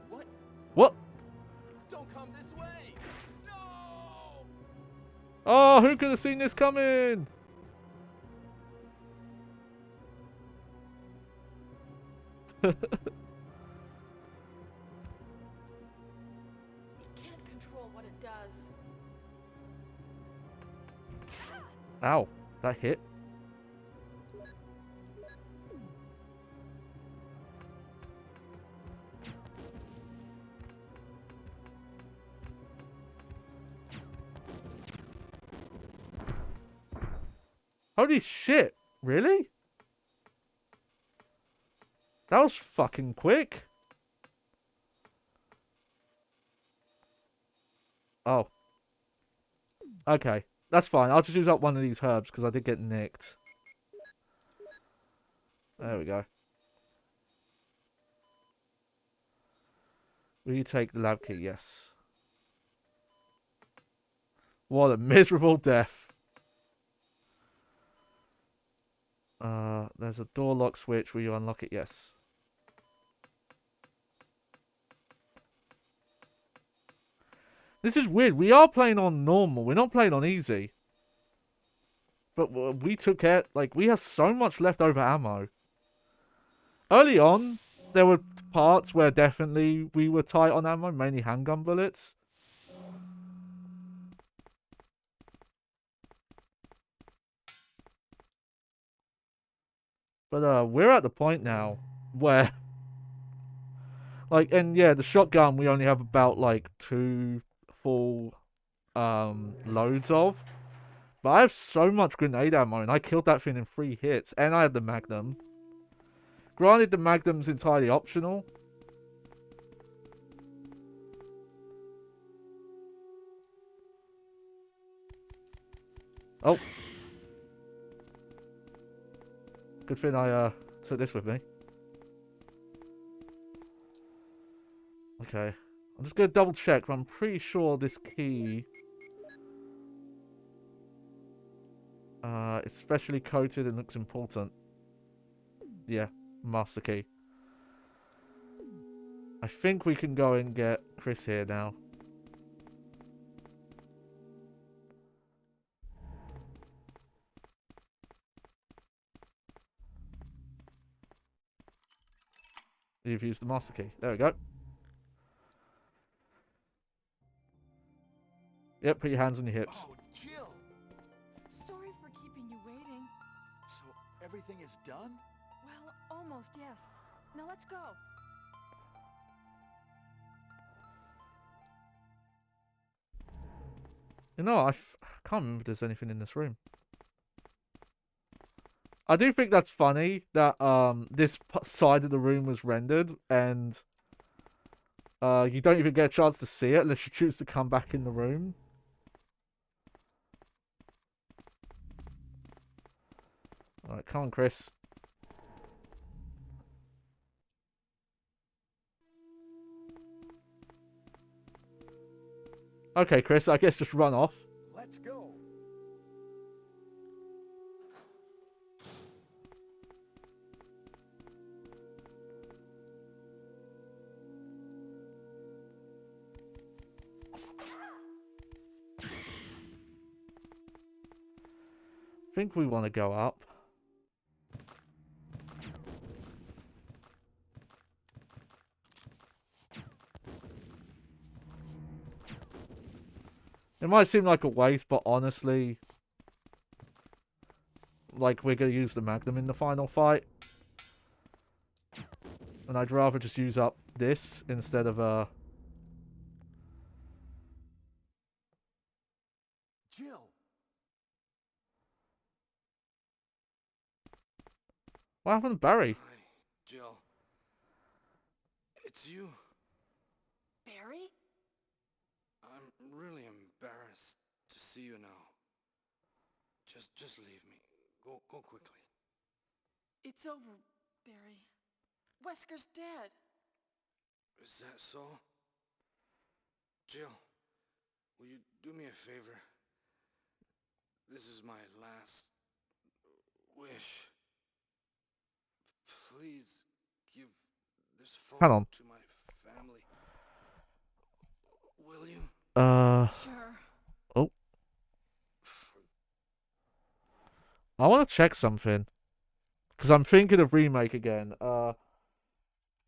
What? What? Don't come this way! No! Oh, who could have seen this coming? We can't control what it does. Ow, that hit. Holy shit, really? That was fucking quick. Oh. Okay, that's fine. I'll just use up one of these herbs because I did get nicked. There we go. Will you take the lab key? Yes. What a miserable death. There's a door lock switch. Will you unlock it? Yes. This is weird. We are playing on normal. We're not playing on easy. But we took it. Like, we have so much leftover ammo. Early on, there were parts where definitely we were tight on ammo. Mainly handgun bullets. But we're at the point now where... Like, and yeah, the shotgun we only have about, like, 2 full loads of. But I have so much grenade ammo, and I killed that thing in 3 hits. And I had the Magnum. Granted, the Magnum's entirely optional. Oh. Good thing I took this with me. Okay. I'm just going to double check, but I'm pretty sure this key... it's specially coated and looks important. Yeah, master key. I think we can go and get Chris here now. You've used the master key. There we go. Yep, put your hands on your hips. Oh, Jill! Sorry for keeping you waiting. So everything is done? Well, almost, yes. Now let's go. You know, I can't remember if there's anything in this room. I do think that's funny that this side of the room was rendered and you don't even get a chance to see it unless you choose to come back in the room. Alright, come on, Chris. Okay, Chris, I guess just run off. Let's go. I think we want to go up. It might seem like a waste, but honestly, like, we're going to use the Magnum in the final fight. And I'd rather just use up this instead of, Jill. What happened to Barry? Hi, Jill. It's you. Barry? I'm really embarrassed to see you now. Just leave me. Go quickly. It's over, Barry. Wesker's dead. Is that so? Jill, will you do me a favor? This is my last wish. Please give this Hang photo on. to my family. Will you? Sure. Oh. I want to check something. Because I'm thinking of remake again.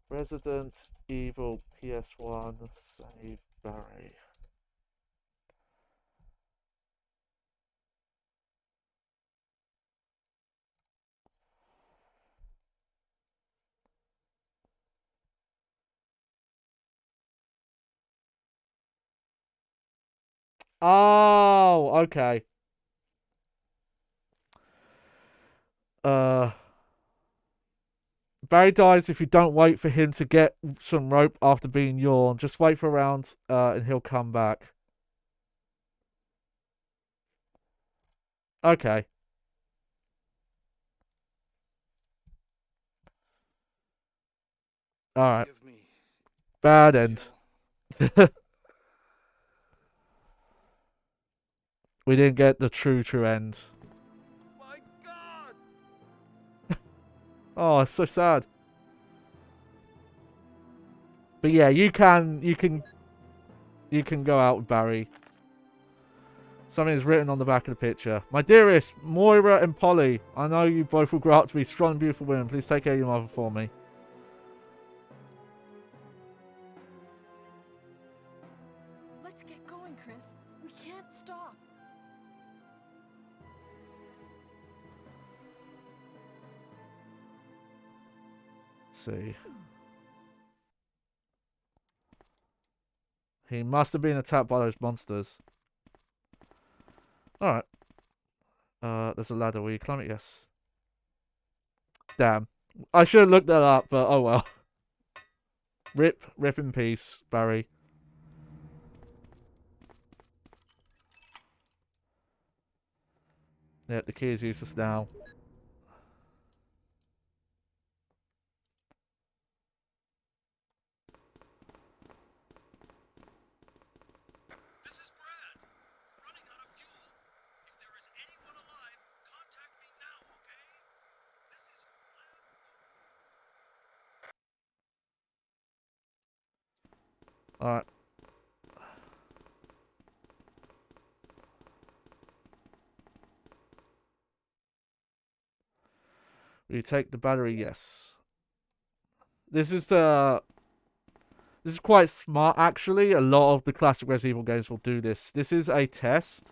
Resident Evil PS1 save Barry. Oh, okay. Uh, Barry dies if you don't wait for him to get some rope after being yawned. Just wait for a round, and he'll come back. Okay. Alright. Give me, Bad end. Jill. We didn't get the true end. My God! Oh, it's so sad. But yeah, you can go out with Barry. Something is written on the back of the picture. My dearest, Moira and Polly, I know you both will grow up to be strong and beautiful women. Please take care of your mother for me. Let's get going, Chris. We can't stop. Let's see. He must have been attacked by those monsters. Alright. There's a ladder. Will you climb it? Yes. Damn. I should have looked that up, but oh well. Rip in peace, Barry. Yep, the key is useless now. This is Brad. Running out of fuel. If there is anyone alive, contact me now, okay? This is your last. Alright. Will you take the battery? Yes. This is quite smart, actually. A lot of the classic Resident Evil games will do this. This is a test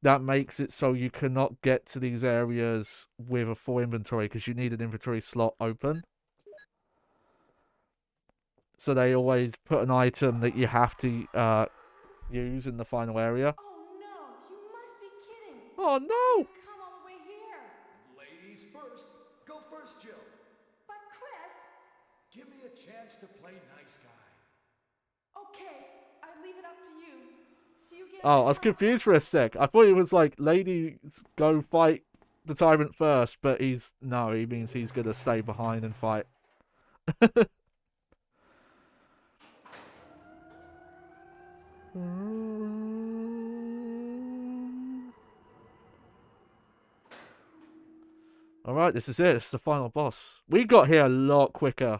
that makes it so you cannot get to these areas with a full inventory because you need an inventory slot open. So they always put an item that you have to use in the final area. Oh no, you must be kidding. Oh no! Come all the way here. Ladies first. Go first, Jill. But Chris. Give me a chance to play nice guy. Okay, I leave it up to you. See you again. Oh, I was confused for a sec. I thought it was like, ladies go fight the tyrant first, but he means he's gonna stay behind and fight. Alright, this is it. It's the final boss. We got here a lot quicker.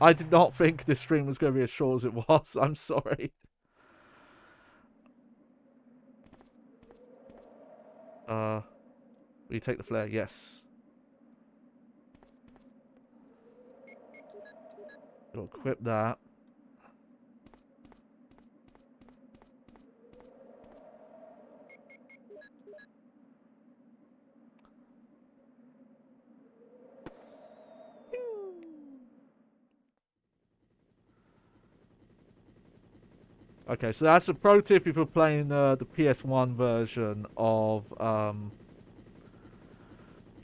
I did not think this stream was going to be as short as it was. I'm sorry. Will you take the flare? Yes. You'll equip that. Okay, so that's a pro tip if you're playing the PS1 version of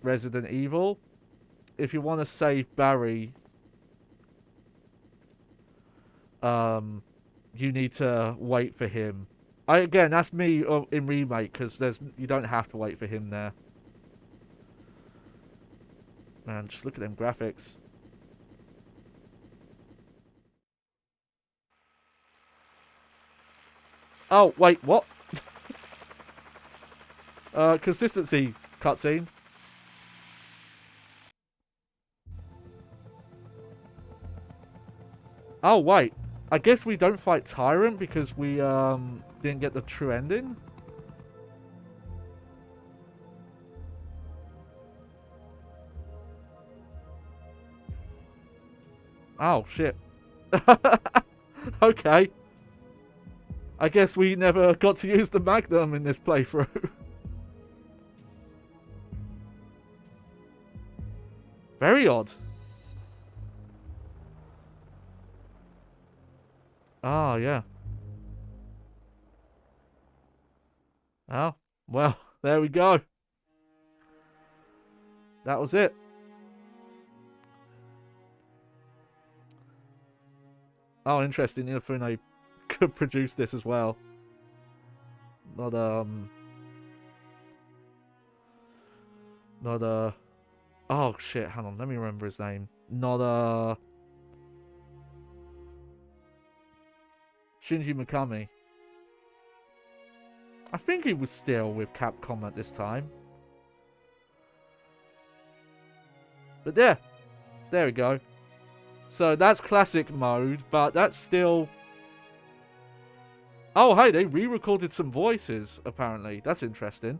Resident Evil. If you want to save Barry, you need to wait for him. Again, that's me in remake because you don't have to wait for him there. Man, just look at them graphics. Oh wait, what? Consistency cutscene. Oh wait, I guess we don't fight Tyrant because we didn't get the true ending. Oh shit. Okay. I guess we never got to use the Magnum in this playthrough. Very odd. Oh, yeah. Oh, well, there we go. That was it. Oh, interesting. Inafune could produce this as well. Not, oh, shit. Hang on. Let me remember his name. Not, Shinji Mikami. I think he was still with Capcom at this time. But yeah. There we go. So that's classic mode, but that's still... Oh, hey, they re-recorded some voices, apparently. That's interesting.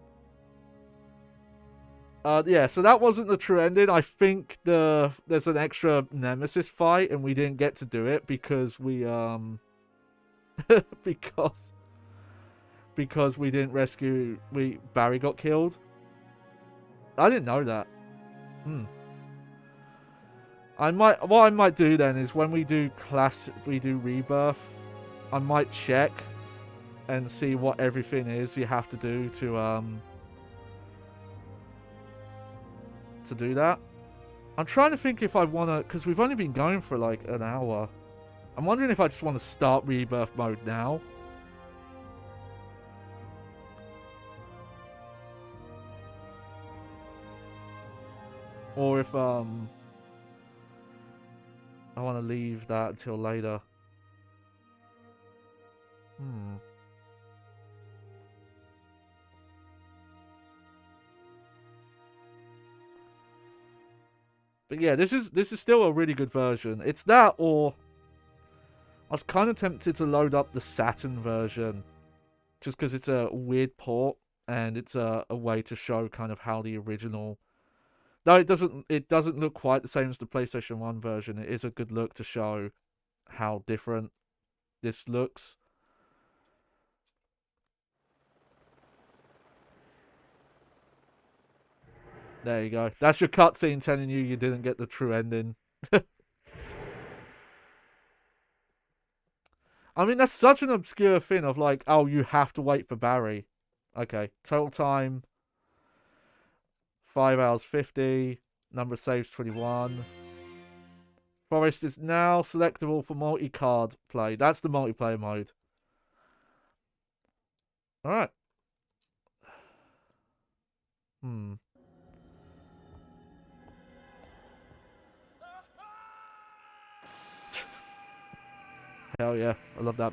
Yeah, so that wasn't the true ending. I think there's an extra Nemesis fight, and we didn't get to do it because we, because we didn't rescue... Barry got killed. I didn't know that. What I might do then is when we do Rebirth, I might check and see what everything is you have to do to do that. I'm trying to think if I want to, because we've only been going for like an hour. I'm wondering if I just want to start Rebirth mode now. Or if I want to leave that until later. But yeah, this is still a really good version. It's that, or I was kind of tempted to load up the Saturn version, just because it's a weird port and it's a way to show kind of how the original. Though it doesn't look quite the same as the PlayStation 1 version. It is a good look to show how different this looks. There you go. That's your cutscene telling you didn't get the true ending. I mean, that's such an obscure thing of like, oh, you have to wait for Barry. Okay, total time 5 hours 50. Number of saves 21. Forest is now selectable for multi-card play. That's the multiplayer mode. Alright. Hell yeah. I love that.